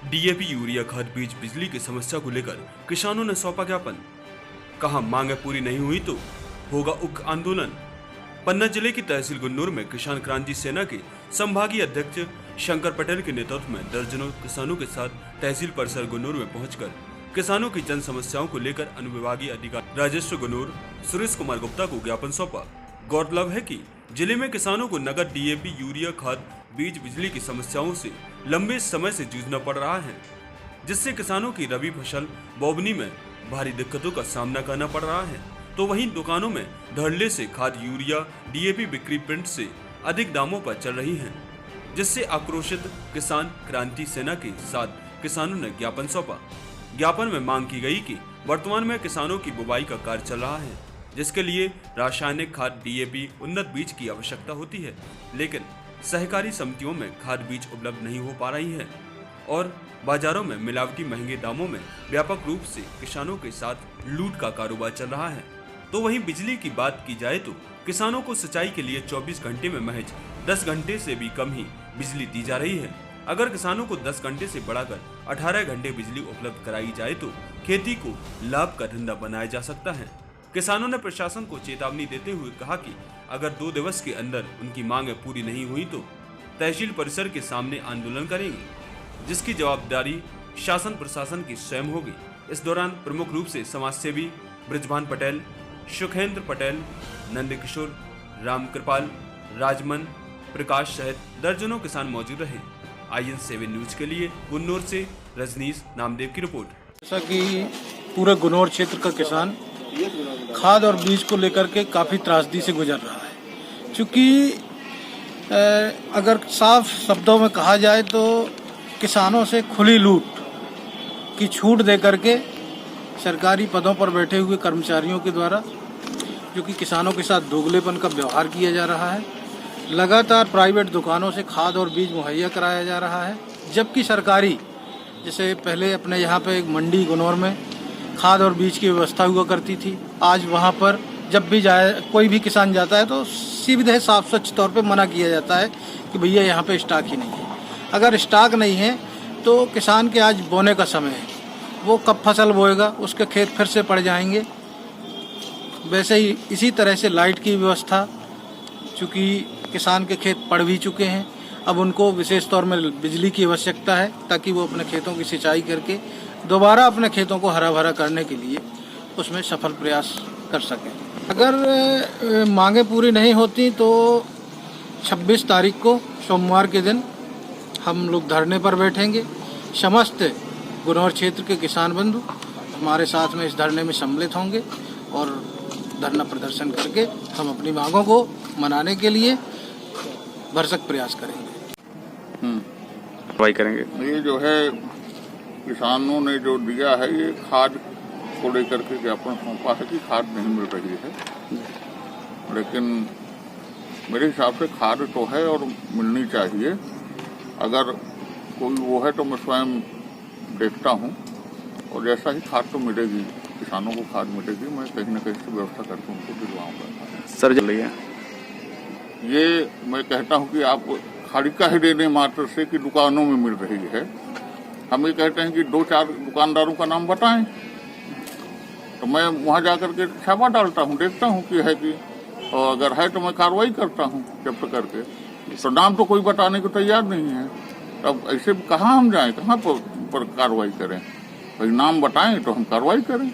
DAP, urea खाद, बीज, बिजली की समस्या को लेकर किसानों ने सौंपा ज्ञापन। कहा मांगे पूरी नहीं हुई तो होगा उग्र आंदोलन। पन्ना जिले की तहसील गुन्नूर में किसान क्रांति सेना के संभागीय अध्यक्ष शंकर पटेल के नेतृत्व में दर्जनों किसानों के साथ तहसील परिसर गुन्नूर में पहुंचकर किसानों की जन समस्याओं को लेकर अनुविभागीय अधिकारी राजेश्वर गुन्नूर सुरेश कुमार गुप्ता को ज्ञापन सौंपा। गौरतलब है कि जिले में किसानों को नगद डीएपी, यूरिया खाद, बीज, बिजली की समस्याओं से लंबे समय से जूझना पड़ रहा है, जिससे किसानों की रबी फसल बोवनी में भारी दिक्कतों का सामना करना पड़ रहा है। तो वहीं दुकानों में धड़ल्ले से खाद, यूरिया, डीएपी बिक्री प्रिंट से अधिक दामों पर चल रही है, जिससे आक्रोशित किसान क्रांति सेना के साथ किसानों ने ज्ञापन सौंपा। ज्ञापन में मांग की गई कि वर्तमान में किसानों की बुवाई का कार्य चल रहा है, जिसके लिए रासायनिक खाद, डीएपी, उन्नत बीज की आवश्यकता होती है, लेकिन सहकारी समितियों में खाद बीज उपलब्ध नहीं हो पा रही है और बाजारों में मिलावटी महंगे दामों में व्यापक रूप से किसानों के साथ लूट का कारोबार चल रहा है। तो वहीं बिजली की बात की जाए तो किसानों को सिंचाई के लिए 24 घंटे में महज 10 घंटे से भी कम ही बिजली दी जा रही है। अगर किसानों को 10 घंटे से बढ़ाकर 18 घंटे बिजली उपलब्ध कराई जाए तो खेती को लाभ का धंधा बनाया जा सकता है। किसानों ने प्रशासन को चेतावनी देते हुए कहा कि अगर 2 दिवस के अंदर उनकी मांगें पूरी नहीं हुई तो तहसील परिसर के सामने आंदोलन करेंगे, जिसकी जवाबदारी शासन प्रशासन की स्वयं होगी। इस दौरान प्रमुख रूप से समाजसेवी ब्रिजभान पटेल, सुखेंद्र पटेल, नंदकिशोर, रामकृपाल, राजमन, प्रकाश सहित दर्जनों किसान मौजूद रहे। IN7 न्यूज के लिए गुन्नौर से रजनीश नामदेव की रिपोर्ट। जैसा कि पूरे गुन्नौर क्षेत्र का किसान खाद और बीज को लेकर के काफ़ी त्रासदी से गुजर रहा है, क्योंकि अगर साफ शब्दों में कहा जाए तो किसानों से खुली लूट की छूट दे करके सरकारी पदों पर बैठे हुए कर्मचारियों के द्वारा जो कि किसानों के साथ दोगलेपन का व्यवहार किया जा रहा है। लगातार प्राइवेट दुकानों से खाद और बीज मुहैया कराया जा रहा है, जबकि सरकारी जैसे पहले अपने यहाँ पे एक मंडी गुन्नौर में खाद और बीज की व्यवस्था हुआ करती थी। आज वहाँ पर जब भी जाए कोई भी किसान जाता है तो सीधे साफ स्वच्छ तौर पे मना किया जाता है कि भैया यहाँ पे स्टॉक ही नहीं है। अगर स्टॉक नहीं है तो किसान के आज बोने का समय है, वो कब फसल बोएगा, उसके खेत फिर से पड़ जाएंगे। वैसे ही इसी तरह से लाइट की व्यवस्था, चूँकि किसान के खेत पड़ भी चुके हैं, अब उनको विशेष तौर में बिजली की आवश्यकता है ताकि वो अपने खेतों की सिंचाई करके दोबारा अपने खेतों को हरा भरा करने के लिए उसमें सफल प्रयास कर सकें। अगर मांगें पूरी नहीं होती तो 26 तारीख को सोमवार के दिन हम लोग धरने पर बैठेंगे। समस्त गुन्नौर क्षेत्र के किसान बंधु हमारे साथ में इस धरने में सम्मिलित होंगे और धरना प्रदर्शन करके हम अपनी मांगों को मनाने के लिए भरसक प्रयास करेंगे। करेंगे। ये जो है किसानों ने जो दिया है, ये खाद को लेकर के ज्ञापन सौंपा है कि खाद नहीं मिल रही है, लेकिन मेरे हिसाब से खाद तो है और मिलनी चाहिए। अगर कोई वो है तो मैं स्वयं देखता हूँ और जैसा ही खाद तो मिलेगी, किसानों को खाद मिलेगी, मैं कहीं न कहीं से व्यवस्था करके उनको दिलवाऊंगा। सर चलिए, ये मैं कहता हूँ कि आप खाड़ी का ही देने मात्र से कि दुकानों में मिल रही है। हम ये कहते हैं कि 2-4 दुकानदारों का नाम बताएं, तो मैं वहाँ जाकर के छापा डालता हूँ, देखता हूँ कि है कि, और अगर है तो मैं कार्रवाई करता हूँ जब्त करके। तो नाम तो कोई बताने को तैयार नहीं है, तब ऐसे कहाँ हम जाएं, कहाँ पर कार्रवाई करें? भाई नाम बताएं तो हम कार्रवाई करें।